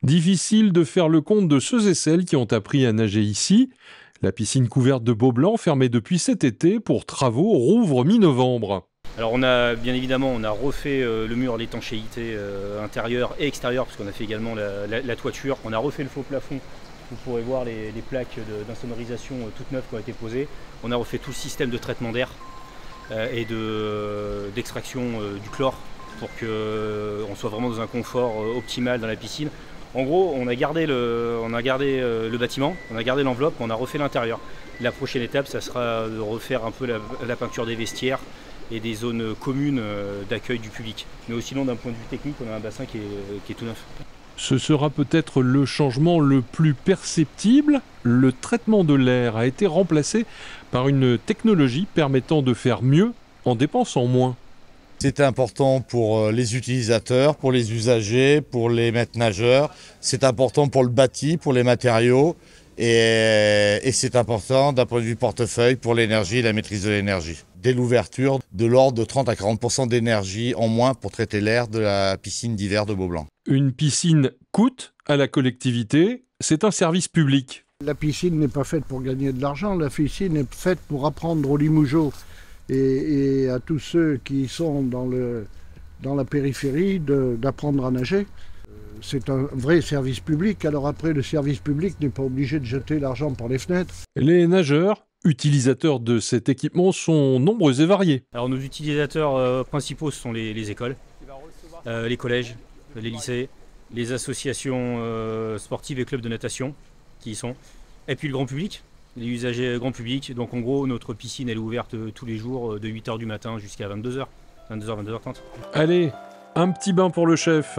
Difficile de faire le compte de ceux et celles qui ont appris à nager ici. La piscine couverte de Beaublanc, fermée depuis cet été pour travaux, rouvre mi-novembre. Alors bien évidemment on a refait le mur, l'étanchéité intérieure et extérieure, parce qu'on a fait également la toiture. On a refait le faux plafond. Vous pourrez voir les plaques d'insonorisation toutes neuves qui ont été posées. On a refait tout le système de traitement d'air et d'extraction du chlore pour qu'on soit vraiment dans un confort optimal dans la piscine. En gros, on a gardé le bâtiment, on a gardé l'enveloppe, on a refait l'intérieur. La prochaine étape, ça sera de refaire un peu la peinture des vestiaires et des zones communes d'accueil du public. Mais aussi, d'un point de vue technique, on a un bassin qui est tout neuf. Ce sera peut-être le changement le plus perceptible. Le traitement de l'air a été remplacé par une technologie permettant de faire mieux en dépensant moins. C'est important pour les utilisateurs, pour les usagers, pour les maîtres nageurs. C'est important pour le bâti, pour les matériaux. Et c'est important d'un point de vue portefeuille pour l'énergie et la maîtrise de l'énergie. Dès l'ouverture, de l'ordre de 30 à 40% d'énergie en moins pour traiter l'air de la piscine d'hiver de Beaublanc. Une piscine coûte à la collectivité, c'est un service public. La piscine n'est pas faite pour gagner de l'argent, la piscine est faite pour apprendre aux limougeaux et à tous ceux qui sont dans la périphérie d'apprendre à nager. C'est un vrai service public, alors après le service public n'est pas obligé de jeter l'argent par les fenêtres. Les nageurs, utilisateurs de cet équipement, sont nombreux et variés. Alors nos utilisateurs principaux sont les écoles, les collèges, les lycées, les associations sportives et clubs de natation qui y sont, et puis le grand public, les usagers grand public. Donc en gros, notre piscine elle est ouverte tous les jours de 8h du matin jusqu'à 22h, 22h, 22h30. Allez, un petit bain pour le chef.